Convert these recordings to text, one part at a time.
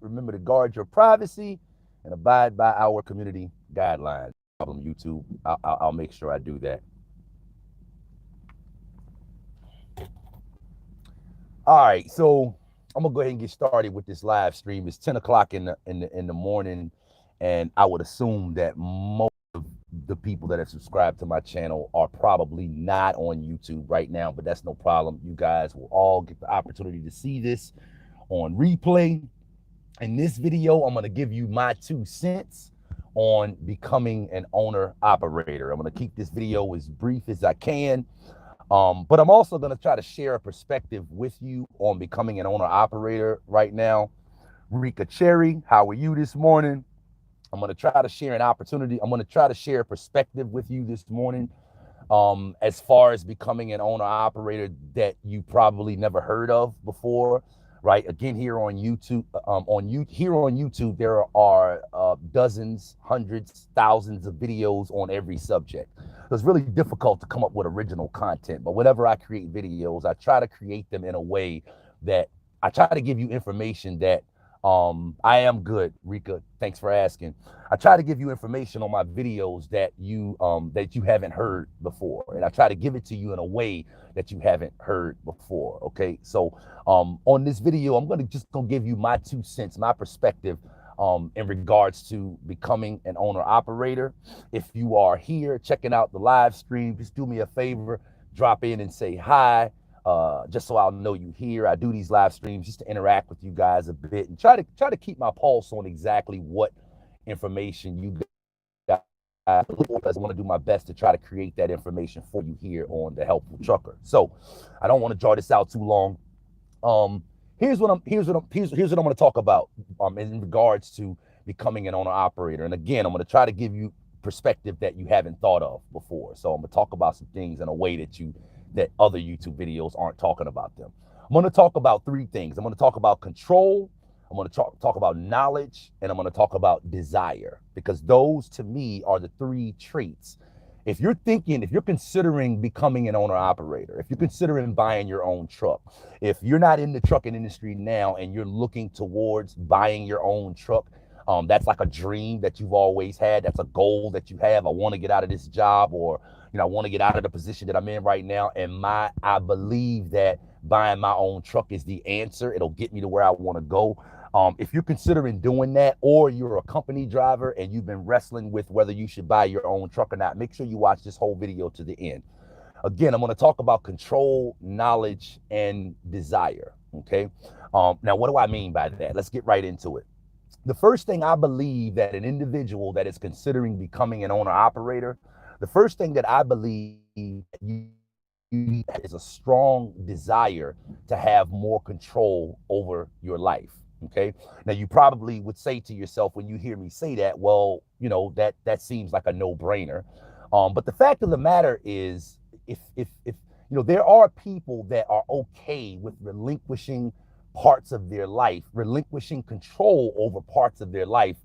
Remember to guard your privacy and abide by our community guidelines. Problem, YouTube. I'll make sure I do that. All right, so I'm gonna go ahead and get started with this live stream. It's 10 o'clock in the morning, and I would assume that most of the people that have subscribed to my channel are probably not on YouTube right now, but that's no problem. You guys will all get the opportunity to see this on replay. In this video, I'm gonna give you my 2 cents on becoming an owner operator. I'm gonna keep this video as brief as I can. But I'm also going to try to share a perspective with you on becoming an owner operator right now. Rika Cherry, how are you this morning? I'm going to try to share an opportunity. I'm going to try to share a perspective with you this morning as far as becoming an owner operator that you probably never heard of before. Right. Again, here on YouTube, there are dozens, hundreds, thousands of videos on every subject. So it's really difficult to come up with original content. But whenever I create videos, I try to create them in a way that I try to give you information that I am good, Rika. Thanks for asking. I try to give you information on my videos that you haven't heard before, and I try to give it to you in a way that you haven't heard before. Okay, so on this video, I'm gonna give you my 2 cents, my perspective in regards to becoming an owner operator. If you are here checking out the live stream, just do me a favor, drop in and say hi. Just so I'll know you here. I do these live streams just to interact with you guys a bit and try to keep my pulse on exactly what information you got. Because I want to do my best to try to create that information for you here on The Helpful Trucker. So I don't want to draw this out too long. Here's what I'm going to talk about in regards to becoming an owner operator. And again, I'm going to try to give you perspective that you haven't thought of before. So I'm going to talk about some things in a way that other YouTube videos aren't talking about them. I'm going to talk about 3 things. I'm going to talk about control, I'm going to talk about knowledge, and I'm going to talk about desire, because those to me are the 3 traits. If you're considering becoming an owner operator, if you're considering buying your own truck, if you're not in the trucking industry now and you're looking towards buying your own truck, that's like a dream that you've always had. That's a goal that you have. I want to get out of this job, or I want to get out of the position that I'm in right now. And I believe that buying my own truck is the answer. It'll get me to where I want to go. If you're considering doing that, or you're a company driver and you've been wrestling with whether you should buy your own truck or not, make sure you watch this whole video to the end. Again, I'm going to talk about control, knowledge, and desire. Okay. Now, what do I mean by that? Let's get right into it. The first thing I believe that an individual that is considering becoming an owner operator, the first thing that I believe you is a strong desire to have more control over your life. Okay. Now, you probably would say to yourself when you hear me say that, well, that seems like a no-brainer. But the fact of the matter is, if there are people that are okay with relinquishing parts of their life, relinquishing control over parts of their life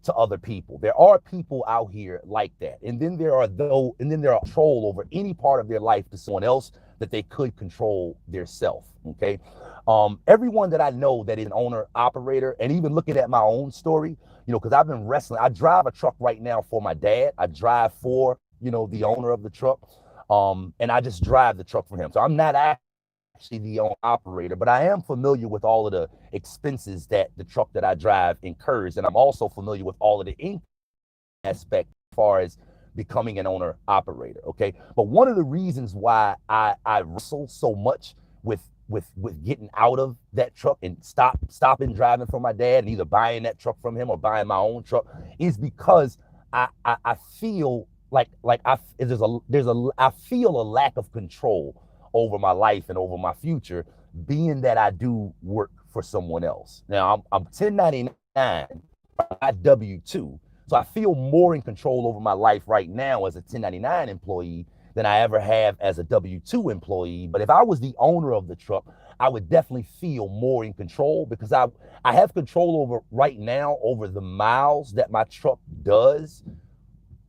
to other people. There are people out here like that. And then there are control over any part of their life to someone else that they could control their self. Okay. Everyone that I know that is an owner operator, and even looking at my own story, because I've been wrestling. I drive a truck right now for my dad. I drive for, the owner of the truck. And I just drive the truck for him. So I'm not actually the owner operator, but I am familiar with all of the expenses that the truck that I drive incurs. And I'm also familiar with all of the income aspect as far as becoming an owner operator. Okay. But one of the reasons why I wrestle so much with getting out of that truck and stopping driving for my dad and either buying that truck from him or buying my own truck is because I feel like I feel a lack of control over my life and over my future, being that I do work for someone else. Now I'm 1099, I W-2, so I feel more in control over my life right now as a 1099 employee than I ever have as a W-2 employee. But if I was the owner of the truck, I would definitely feel more in control, because I have control over right now over the miles that my truck does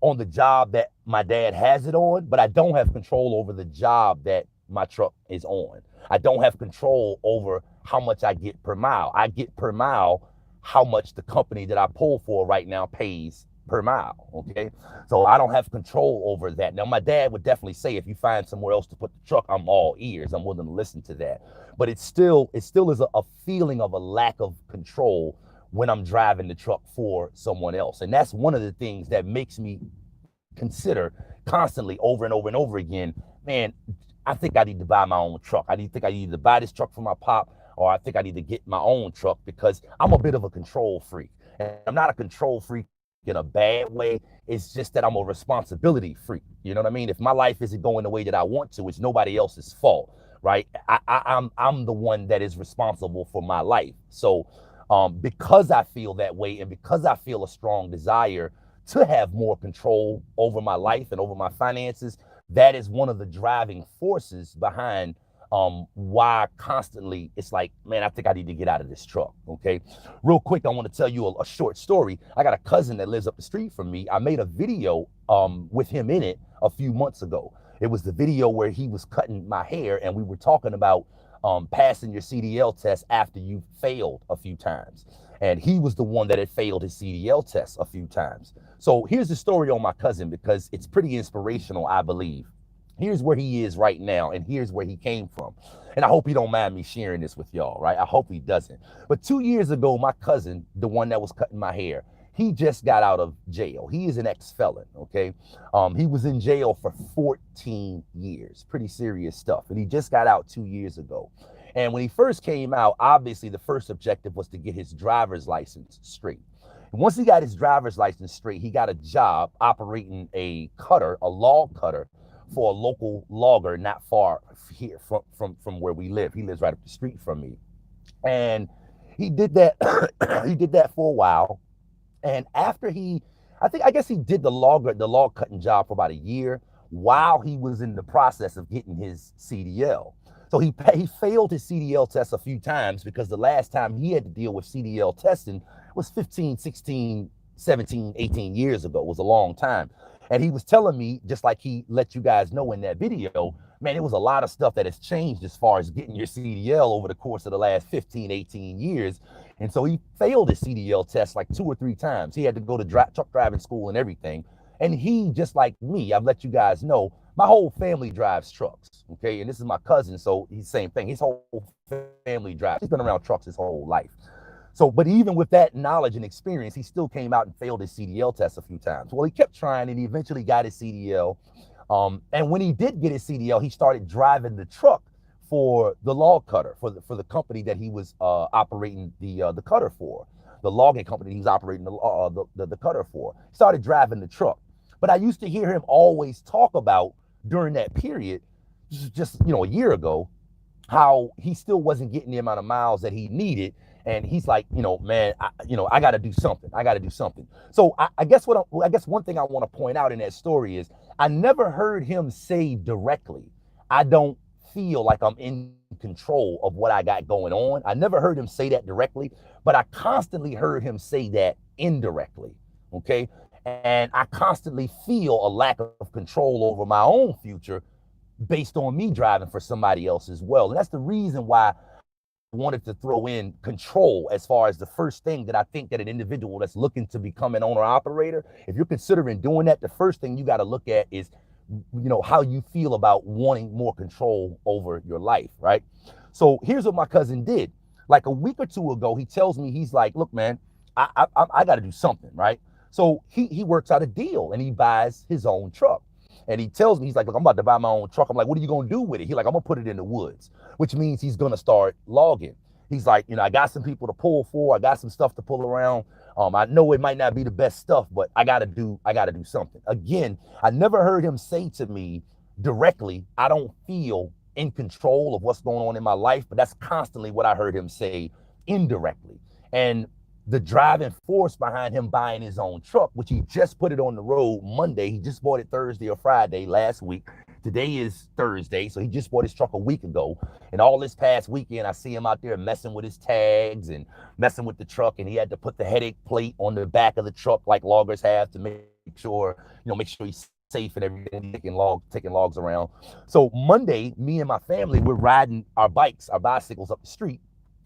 on the job that my dad has it on, but I don't have control over the job that my truck is on. I don't have control over how much I get per mile. I get per mile how much the company that I pull for right now pays per mile. Okay. So I don't have control over that. Now, my dad would definitely say, if you find somewhere else to put the truck, I'm all ears. I'm willing to listen to that. But it still is a feeling of a lack of control when I'm driving the truck for someone else. And that's one of the things that makes me consider constantly over and over and over again, man, I think I need to buy my own truck. I need to buy this truck for my pop, or I think I need to get my own truck, because I'm a bit of a control freak. And I'm not a control freak in a bad way. It's just that I'm a responsibility freak. You know what I mean? If my life isn't going the way that I want to, it's nobody else's fault, right? I'm the one that is responsible for my life. So because I feel that way, and because I feel a strong desire to have more control over my life and over my finances, that is one of the driving forces behind why constantly it's like, man, I think I need to get out of this truck. Okay. Real quick, I want to tell you a short story. I got a cousin that lives up the street from me. I made a video with him in it a few months ago. It was the video where he was cutting my hair, and we were talking about passing your CDL test after you failed a few times. And he was the one that had failed his CDL test a few times. So here's the story on my cousin, because it's pretty inspirational, I believe. Here's where he is right now, and here's where he came from. And I hope he don't mind me sharing this with y'all, right? I hope he doesn't. But 2 years ago, my cousin, the one that was cutting my hair, he just got out of jail. He is an ex-felon, okay? He was in jail for 14 years, pretty serious stuff. And he just got out 2 years ago. And when he first came out, obviously the first objective was to get his driver's license straight. And once he got his driver's license straight, he got a job operating a cutter, a log cutter, for a local logger not far here from where we live. He lives right up the street from me. And he did that, he did that for a while. And after I guess he did the log cutting job for about a year while he was in the process of getting his CDL. So he failed his CDL test a few times, because the last time he had to deal with CDL testing was 15, 16, 17, 18 years ago. It was a long time. And he was telling me, just like he let you guys know in that video, man, it was a lot of stuff that has changed as far as getting your CDL over the course of the last 15, 18 years. And so he failed his CDL test like 2 or 3 times. He had to go to truck driving school and everything. And he, just like me, I've let you guys know, my whole family drives trucks, okay? And this is my cousin, so he's the same thing. His whole family drives. He's been around trucks his whole life. So, but even with that knowledge and experience, he still came out and failed his CDL test a few times. Well, he kept trying, and he eventually got his CDL. And when he did get his CDL, he started driving the truck for the log cutter, for the company that he was operating the cutter for, the logging company he was operating the cutter for. He started driving the truck. But I used to hear him always talk about, during that period, just a year ago, how he still wasn't getting the amount of miles that he needed. And he's like, man, I got to do something. I got to do something. So I guess one thing I want to point out in that story is, I never heard him say directly, I don't feel like I'm in control of what I got going on. I never heard him say that directly, but I constantly heard him say that indirectly. Okay. And I constantly feel a lack of control over my own future based on me driving for somebody else as well. And that's the reason why I wanted to throw in control as far as the first thing that I think that an individual that's looking to become an owner operator, if you're considering doing that, the first thing you got to look at is, how you feel about wanting more control over your life, right? So here's what my cousin did. Like a week or two ago, he tells me, he's like, look, man, I got to do something, right? So he works out a deal and he buys his own truck. And he tells me, he's like, look, I'm about to buy my own truck. I'm like, what are you going to do with it? He's like, I'm going to put it in the woods, which means he's going to start logging. He's like, I got some people to pull for. I got some stuff to pull around. I know it might not be the best stuff, but I got to do something. Again, I never heard him say to me directly, I don't feel in control of what's going on in my life, but that's constantly what I heard him say indirectly. And the driving force behind him buying his own truck, which he just put it on the road Monday. He just bought it Thursday or Friday last week. Today is Thursday, so he just bought his truck a week ago. And all this past weekend, I see him out there messing with his tags and messing with the truck. And he had to put the headache plate on the back of the truck like loggers have to make sure he's safe and everything, taking logs around. So Monday, me and my family, we're riding our bicycles up the street.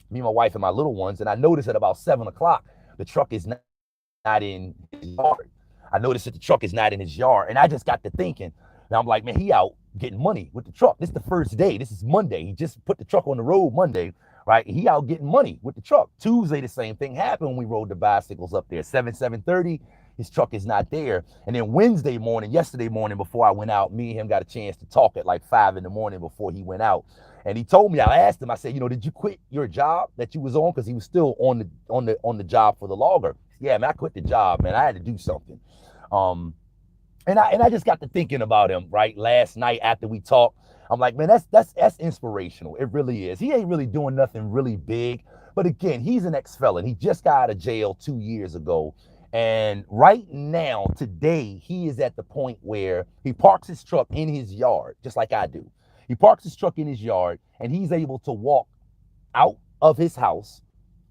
me, my wife, and my little ones. And I noticed at about 7 o'clock, the truck is not in his yard. I noticed that the truck is not in his yard. And I just got to thinking, now I'm like, man, he out getting money with the truck. This is the first day. This is Monday. He just put the truck on the road Monday, right? He out getting money with the truck. Tuesday, the same thing happened when we rode the bicycles up there. 7:30, his truck is not there. And then Wednesday morning, yesterday morning, before I went out, me and him got a chance to talk at like 5 in the morning before he went out. And he told me, I asked him, I said, did you quit your job that you was on? Because he was still on the job for the logger. Yeah, man, I quit the job, man. I had to do something. And I just got to thinking about him, right? Last night after we talked, I'm like, man, that's inspirational. It really is. He ain't really doing nothing really big. But again, he's an ex-felon. He just got out of jail 2 years ago. And right now, today, he is at the point where he parks his truck in his yard, just like I do. He parks his truck in his yard, and he's able to walk out of his house,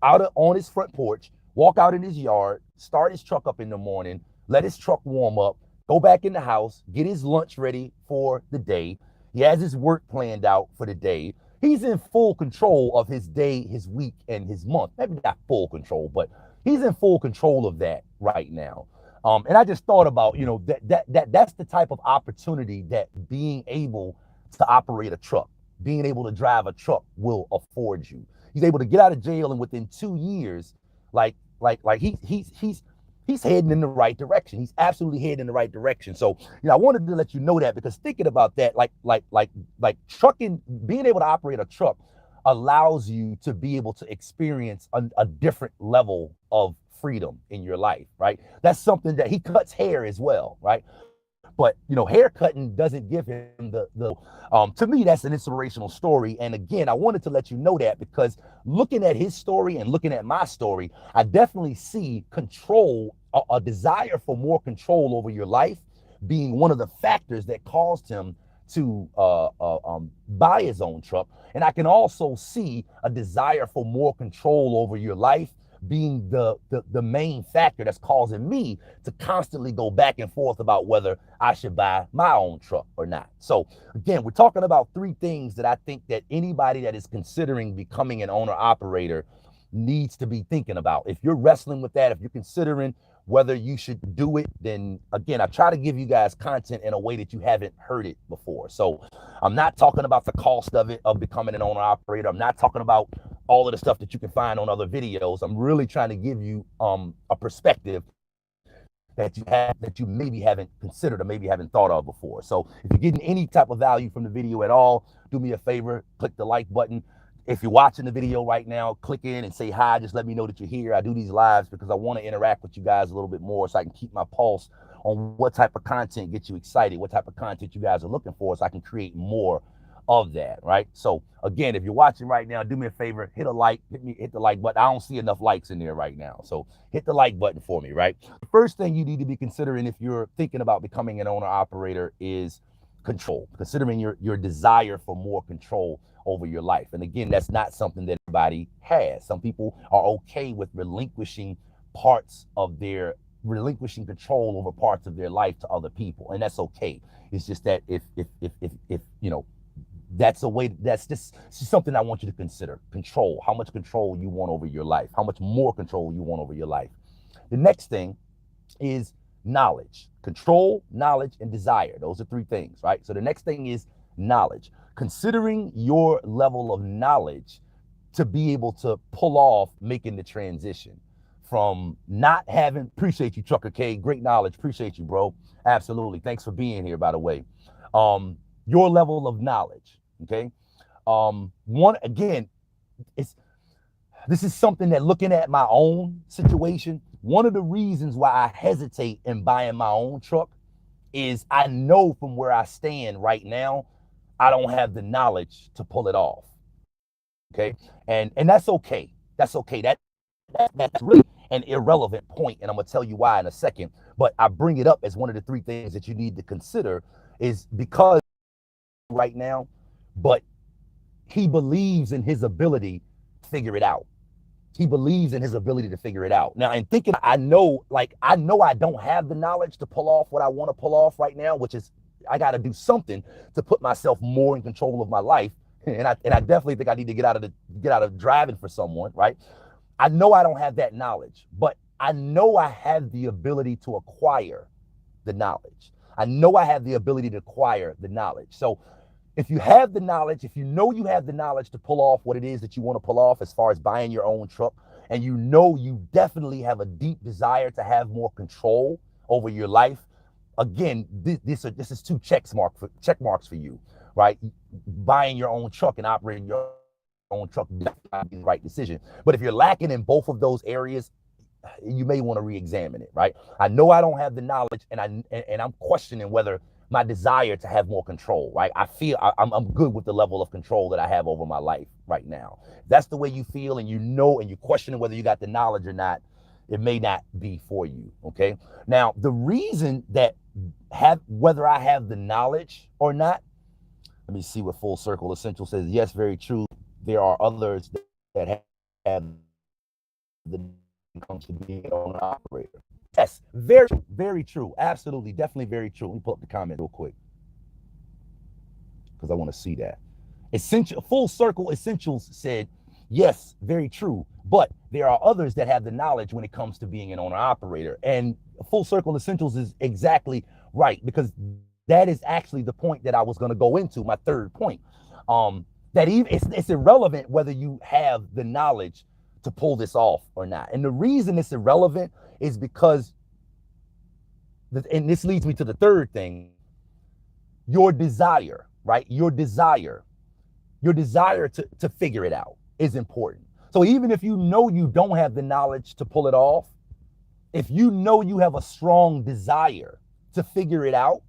on his front porch, walk out in his yard, start his truck up in the morning, let his truck warm up, go back in the house, get his lunch ready for the day. He has his work planned out for the day. He's in full control of his day, his week, and his month. Maybe not full control, but he's in full control of that right now. And I just thought about, that's the type of opportunity that being able to operate a truck, being able to drive a truck will afford you. He's able to get out of jail, and within 2 years, he's heading in the right direction. He's absolutely heading in the right direction. So, I wanted to let you know that, because thinking about that, like trucking, being able to operate a truck allows you to be able to experience a different level of freedom in your life, right? That's something that he cuts hair as well, right? But hair cutting doesn't give him to me, that's an inspirational story. And again, I wanted to let you know that, because looking at his story and looking at my story, I definitely see control, a desire for more control over your life being one of the factors that caused him to buy his own truck. And I can also see a desire for more control over your life being the main factor that's causing me to constantly go back and forth about whether I should buy my own truck or not. So again, we're talking about 3 things that I think that anybody that is considering becoming an owner operator needs to be thinking about. If you're wrestling with that, if you're considering whether you should do it, then again, I try to give you guys content in a way that you haven't heard it before. So I'm not talking about the cost of it, of becoming an owner operator. I'm not talking about all of the stuff that you can find on other videos. I'm really trying to give you a perspective that you maybe haven't considered or maybe haven't thought of before. So if you're getting any type of value from the video at all, do me a favor, click the like button. If you're watching the video right now, click in and say hi. Just let me know that you're here. I do these lives because I want to interact with you guys a little bit more, so I can keep my pulse on what type of content gets you excited, what type of content you guys are looking for, so I can create more of that, right? So again, if you're watching right now, do me a favor, hit a like, hit the like button. I don't see enough likes in there right now. So hit the like button for me, right? The first thing you need to be considering if you're thinking about becoming an owner operator is control, considering your desire for more control over your life. And again, that's not something that everybody has. Some people are okay with relinquishing control over parts of their life to other people, and that's okay. It's just that if that's a way, that's just something I want you to consider. Control, how much control you want over your life, how much more control you want over your life. The next thing is knowledge. Control, knowledge, and desire. Those are 3 things, right? So the next thing is knowledge. Considering your level of knowledge to be able to pull off making the transition from not having, appreciate you, Trucker K, great knowledge, appreciate you, bro. Absolutely. Thanks for being here, by the way. Your level of knowledge, okay? This is something that, looking at my own situation, one of the reasons why I hesitate in buying my own truck is I know from where I stand right now, I don't have the knowledge to pull it off. Okay. And that's okay. That's okay. That's really an irrelevant point, and I'm gonna tell you why in a second. But I bring it up as one of the 3 things that you need to consider, is because right now, but he believes in his ability to figure it out. He believes in his ability to figure it out. Now, in thinking, I know I don't have the knowledge to pull off what I want to pull off right now, which is I got to do something to put myself more in control of my life. and I definitely think I need to get out of driving for someone, right? I know I don't have that knowledge, but I know I have the ability to acquire the knowledge. I know I have the ability to acquire the knowledge. So if you have the knowledge, if you know you have the knowledge to pull off what it is that you want to pull off as far as buying your own truck, and you know you definitely have a deep desire to have more control over your life, again, this is two check marks for you, right? Buying your own truck and operating your own truck is the right decision. But if you're lacking in both of those areas, you may want to re-examine it, right? I know I don't have the knowledge, and I'm questioning whether my desire to have more control, right? I feel I'm good with the level of control that I have over my life right now. If that's the way you feel, and you know, and you're questioning whether you got the knowledge or not, it may not be for you, okay? Now, the reason that whether I have the knowledge or not, let me see what Full Circle Essential says. Yes, very true. There are others that have the comes to being an owner operator. Yes, very true. Absolutely, definitely very true. Let me pull up the comment real quick because I want to see that. Full Circle Essentials said, yes, very true. But there are others that have the knowledge when it comes to being an owner operator. And Full Circle Essentials is exactly right, because that is actually the point that I was going to go into, my third point. That even it's irrelevant whether you have the knowledge to pull this off or not. And the reason it's irrelevant is because, and this leads me to the third thing, your desire, right? Your desire to figure it out is important. So even if you know you don't have the knowledge to pull it off, if you know you have a strong desire to figure it out,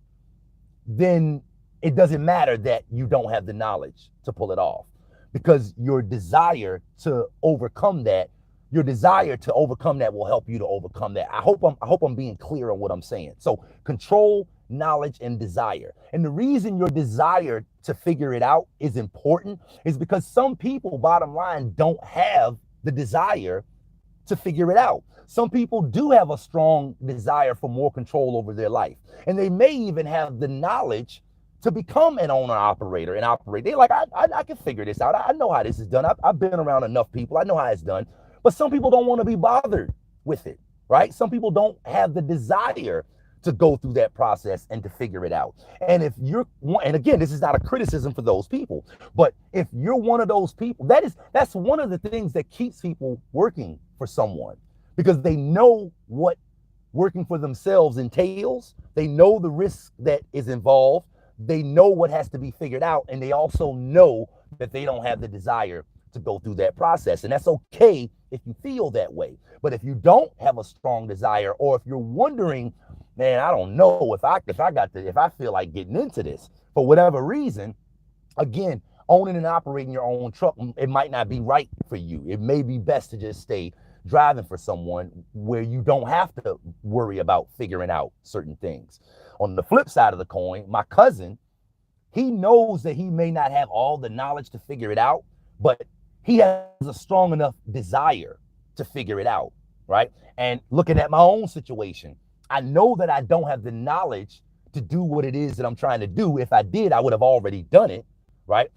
then it doesn't matter that you don't have the knowledge to pull it off, because your desire to overcome that will help you to overcome that. I hope I'm being clear on what I'm saying. So control, knowledge, and desire. And the reason your desire to figure it out is important is because some people, bottom line, don't have the desire to figure it out. Some people do have a strong desire for more control over their life, and they may even have the knowledge to become an owner operator and operate. They're like, I can figure this out. I know how this is done. I've been around enough people. I know how it's done. But some people don't want to be bothered with it, right? Some people don't have the desire to go through that process and to figure it out. And if you're, and again, this is not a criticism for those people, but if you're one of those people, that's one of the things that keeps people working for someone, because they know what working for themselves entails. They know the risk that is involved. They know what has to be figured out, and they also know that they don't have the desire to go through that process. And that's okay if you feel that way. But if you don't have a strong desire, or if you're wondering, man, I don't know if I feel like getting into this for whatever reason, again, owning and operating your own truck, it might not be right for you. It may be best to just stay driving for someone where you don't have to worry about figuring out certain things. On the flip side of the coin, my cousin, he knows that he may not have all the knowledge to figure it out, but he has a strong enough desire to figure it out, right? And looking at my own situation, I know that I don't have the knowledge to do what it is that I'm trying to do. If I did, I would have already done it, right?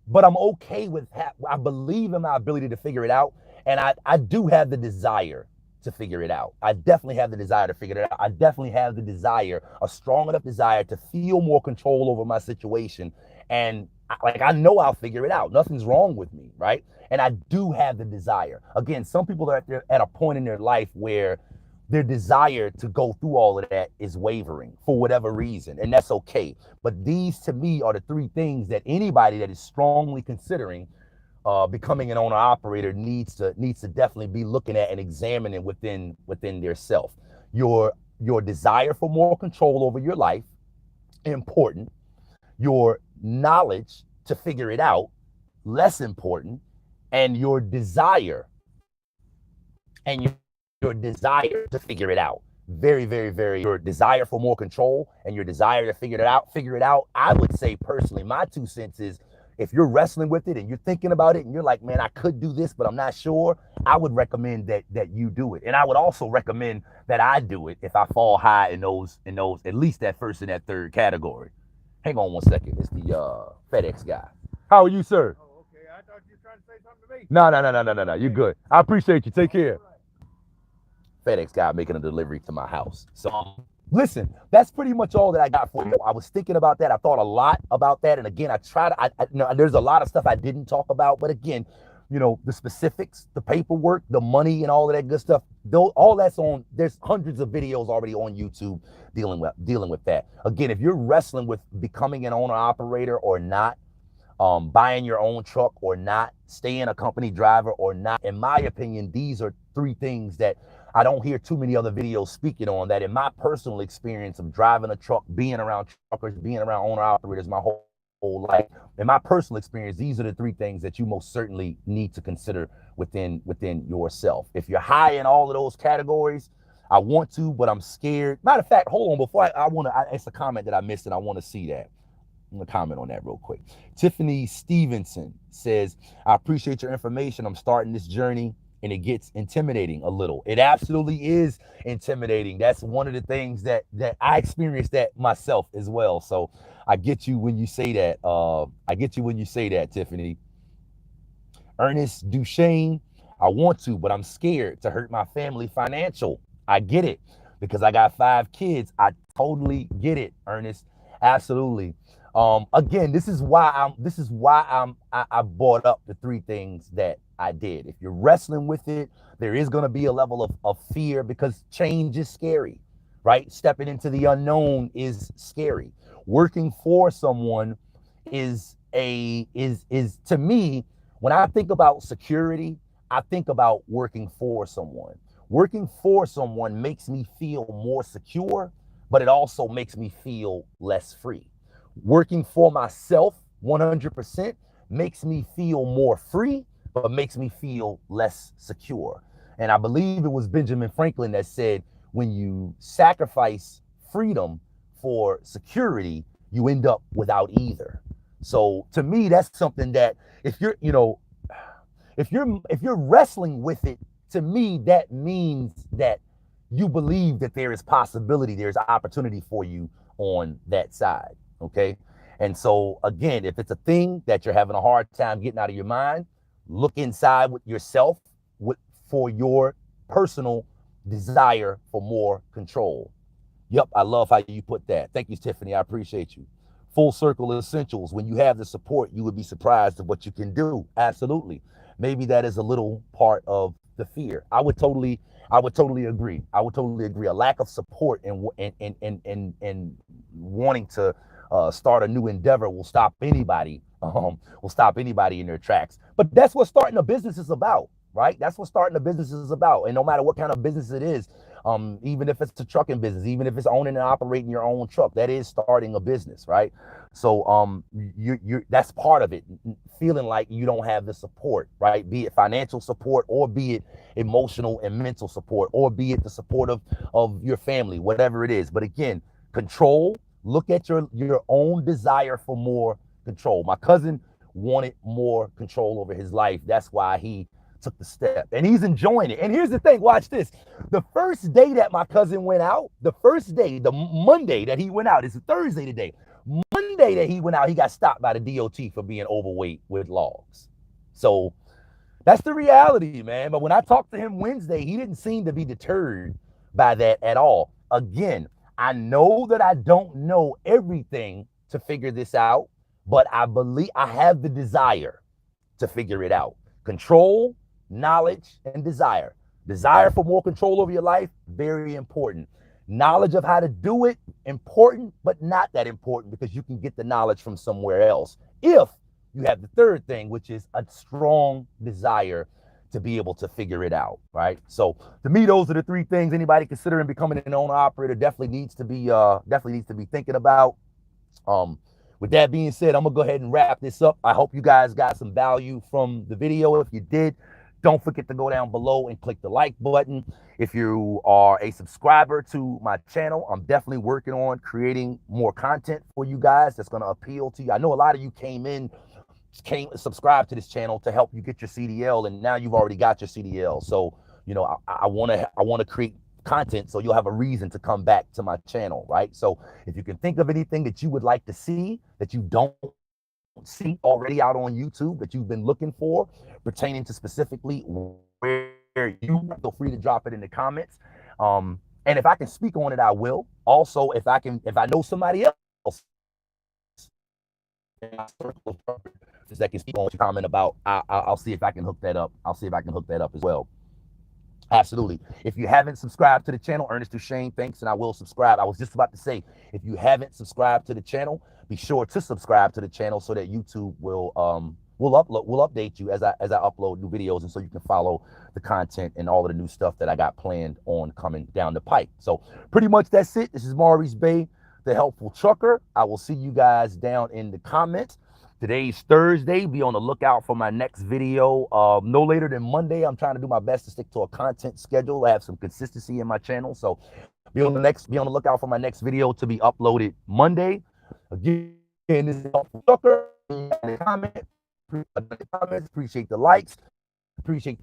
But I'm okay with I believe in my ability to figure it out, and I do have the desire to figure it out. I definitely have the desire to figure it out. I definitely have the desire, a strong enough desire to feel more control over my situation. And I know I'll figure it out. Nothing's wrong with me, right? And I do have the desire. Again, some people are at a point in their life where their desire to go through all of that is wavering for whatever reason, and that's okay. But these, to me, are the three things that anybody that is strongly considering becoming an owner operator needs to definitely be looking at and examining within their self. Your desire for more control over your life, important. Your knowledge to figure it out, less important. And your desire your desire to figure it out, very, very, very, your desire for more control and your desire to figure it out. I would say personally, my 2 cents is, if you're wrestling with it and you're thinking about it and you're like, man, I could do this, but I'm not sure, I would recommend that you do it. And I would also recommend that I do it if I fall high in those, at least that first and that third category. Hang on one second. It's the FedEx guy. How are you, sir? Oh, okay. I thought you were trying to say something to me. No. You're good. I appreciate you. Take care. FedEx guy making a delivery to my house. So listen, that's pretty much all that I got for you. I was thinking about that. I thought a lot about that. And again, I tried to, you know, there's a lot of stuff I didn't talk about, but again, you know, the specifics, the paperwork, the money and all of that good stuff, though, all that's on, there's hundreds of videos already on YouTube dealing with that. Again, if you're wrestling with becoming an owner operator or not, buying your own truck or not, staying a company driver or not, in my opinion, these are three things that I don't hear too many other videos speaking on, that in my personal experience of driving a truck, being around truckers, being around owner operators my whole life, in my personal experience, these are the three things that you most certainly need to consider within yourself. If you're high in all of those categories, I want to, but I'm scared. Matter of fact, hold on, before I want to, it's a comment that I missed and I want to see that. I'm gonna comment on that real quick. Tiffany Stevenson says, I appreciate your information. I'm starting this journey and it gets intimidating a little. It absolutely is intimidating. That's one of the things that I experienced that myself as well. So I get you when you say that. I get you when you say that, Tiffany. Ernest Duchesne, I want to, but I'm scared to hurt my family financial. I get it because I got 5 kids. I totally get it, Ernest. Absolutely. Again, this is why I brought up the 3 things that I did. If you're wrestling with it, there is going to be a level of fear because change is scary, right? Stepping into the unknown is scary. Working for someone is to me, when I think about security, I think about working for someone. Working for someone makes me feel more secure, but it also makes me feel less free. Working for myself 100% makes me feel more free, but makes me feel less secure. And I believe it was Benjamin Franklin that said, when you sacrifice freedom for security, you end up without either. So to me, that's something that if you're, you know, if you're wrestling with it, to me, that means that you believe that there is possibility, there's opportunity for you on that side. Okay. And so again, if it's a thing that you're having a hard time getting out of your mind, look inside with yourself for your personal desire for more control. Yep, I love how you put that. Thank you, Tiffany. I appreciate you. Full circle essentials. When you have the support, you would be surprised at what you can do. Absolutely. Maybe that is a little part of the fear. I would totally agree. I would totally agree. A lack of support and wanting to start a new endeavor will stop anybody. Will stop anybody in their tracks. But that's what starting a business is about, right? That's what starting a business is about. And no matter what kind of business it is, even if it's a trucking business, even if it's owning and operating your own truck, that is starting a business, right? So you that's part of it, feeling like you don't have the support, right? Be it financial support, or be it emotional and mental support, or be it the support of your family, whatever it is. But again, control, look at your own desire for more control. My cousin wanted more control over his life. That's why he took the step, and he's enjoying it. And here's the thing, watch this. The first day that my cousin went out, the first day, the Monday that he went out, it's a Thursday today. Monday that he went out, he got stopped by the DOT for being overweight with logs. So that's the reality, man. But when I talked to him Wednesday, he didn't seem to be deterred by that at all. Again, I know that I don't know everything to figure this out, but I believe I have the desire to figure it out. Control, knowledge, and desire. Desire for more control over your life, very important. Knowledge of how to do it, important, but not that important, because you can get the knowledge from somewhere else. If you have the third thing, which is a strong desire to be able to figure it out, right? So to me, those are the 3 things anybody considering becoming an owner operator definitely needs to be thinking about. With that being said, I'm gonna go ahead and wrap this up. I hope you guys got some value from the video. If you did, don't forget to go down below and click the like button. If you are a subscriber to my channel, I'm definitely working on creating more content for you guys that's gonna appeal to you. I know a lot of you came subscribe to this channel to help you get your CDL, and now you've already got your CDL. So, you know, I wanna create content so you'll have a reason to come back to my channel, right? So if you can think of anything that you would like to see that you don't see already out on YouTube that you've been looking for pertaining to specifically where you, feel free to drop it in the comments. And if I can speak on it, I will. Also, if I know somebody else in my circle of purposes that can speak on what you comment about, I'll see if I can hook that up. I'll see if I can hook that up as well. Absolutely. If you haven't subscribed to the channel, Ernest Duchesne, thanks, and I will subscribe. I was just about to say, if you haven't subscribed to the channel, be sure to subscribe to the channel so that YouTube will update you as I upload new videos, and so you can follow the content and all of the new stuff that I got planned on coming down the pipe. So pretty much that's it. This is Maurice Bay, the Helpful Trucker. I will see you guys down in the comments. Today's Thursday. Be on the lookout for my next video no later than Monday. I'm trying to do my best to stick to a content schedule. I have some consistency in my channel, so be on the lookout for my next video to be uploaded Monday. Again, this is Helpful Trucker. Appreciate the likes. Appreciate